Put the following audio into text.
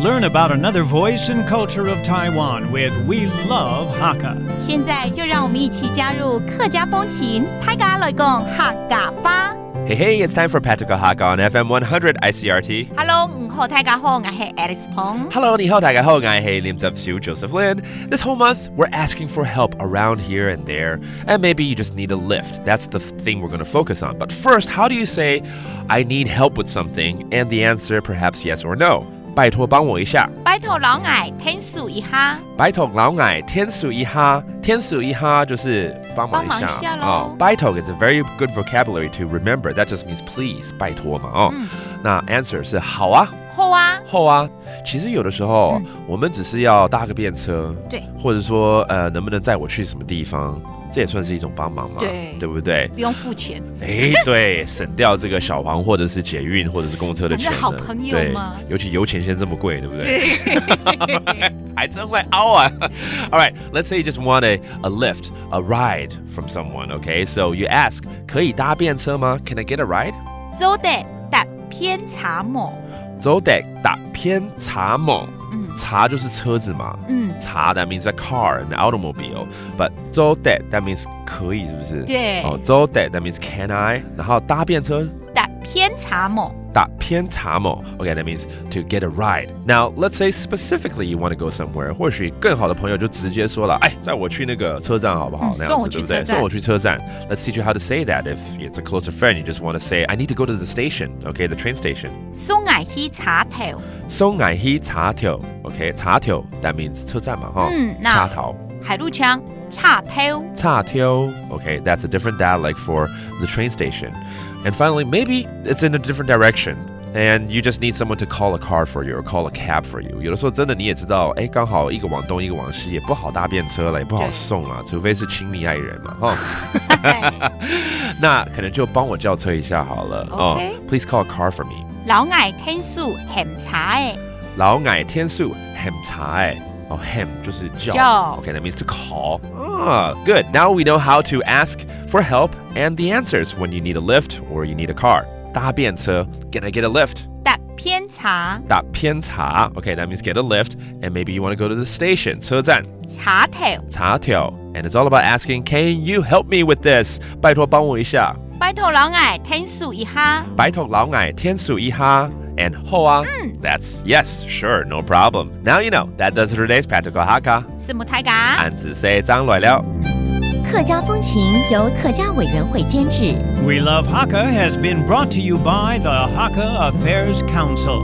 Learn about another voice and culture of Taiwan with We Love Hakka. 现在就让我们一起加入客家风情，大家来讲客家吧。Hey, it's time for Icrt客家風 on FM 100 Icrt. Hello， 好，大家好，我係 Alice Pong。 Hello, 你好，大家好，我係廉習小 Joseph Lin. This whole month, we're asking for help around here and there, and maybe you just need a lift. That's the thing we're going to focus on. But first, how do you say, I need help with something, and the answer perhaps yes or no? 拜託幫我一下。拜託老矮天數一下。拜託老矮天數一下。天數一下就是幫忙一下。幫忙一下咯。拜託 is a very good vocabulary to remember. That just means please. 拜託嘛。那 answer 是好啊。好啊。好啊。其實有的時候，我們只是要搭個便車，對，或者說能不能載我去什麼地方？这也算是一种帮忙嘛，对不对？不用付钱。对，省掉这个小黄或者是捷运或者是公车的钱呢。好朋友嘛，尤其油钱现在这么贵，对不对？还真会凹啊。All right, let's say you just want a lift, a ride from someone, okay? So you ask, 可以搭便车吗？ Can I get a ride? 走得搭偏茶某。走得搭偏茶某。茶就是车子嘛，茶 that means a car, an automobile. But 走得 that means 可以，是不是？对。走得 that means can I? 然后搭便车搭偏茶某。搭偏茶某 Okay, that means to get a ride. Now, let's say specifically you want to go somewhere. 或许更好的朋友就直接说了，哎，载我去那个车站好不好？那样子对不对？送我去车站。Let's teach you how to say that. If it's a closer friend, you just want to say, I need to go to the station. Okay, the train station. 送我去茶頭。送我去茶頭。Okay, 茶頭 that means 車站嘛，哈。茶頭。海陸腔茶頭。茶頭 Okay, that's a different dialect for the train station. And finally, maybe it's in a different direction, and you just need someone to call a car for you or call a cab for you. 有的时候真的你也知道，哎，刚好一个往东一个往西，也不好搭便车了，也不好送啊，除非是亲密爱人嘛，哈。那可能就帮我叫車一下好了。Please call a car for me. 老矮天數嫌茶誒。老矮天數嫌茶誒。Him 就是叫。Okay, that means to call. Good. Now we know how to ask for help and the answers when you need a lift or you need a car. 搭便車 Can I get a lift? 搭偏茶。搭偏茶 Okay, that means get a lift. And maybe you want to go to the station. 車站。茶頭。茶頭 And it's all about asking, can you help me with this? 拜託幫我一下。拜託老矮天數一下。拜託老矮天數一下。And 好啊 That's yes, sure, no problem. Now you know. That does it for today's Icrt客家。什麼大家？俺只識張來了。客家風情由客家委員會監製。We Love Hakka has been brought to you by the Hakka Affairs Council.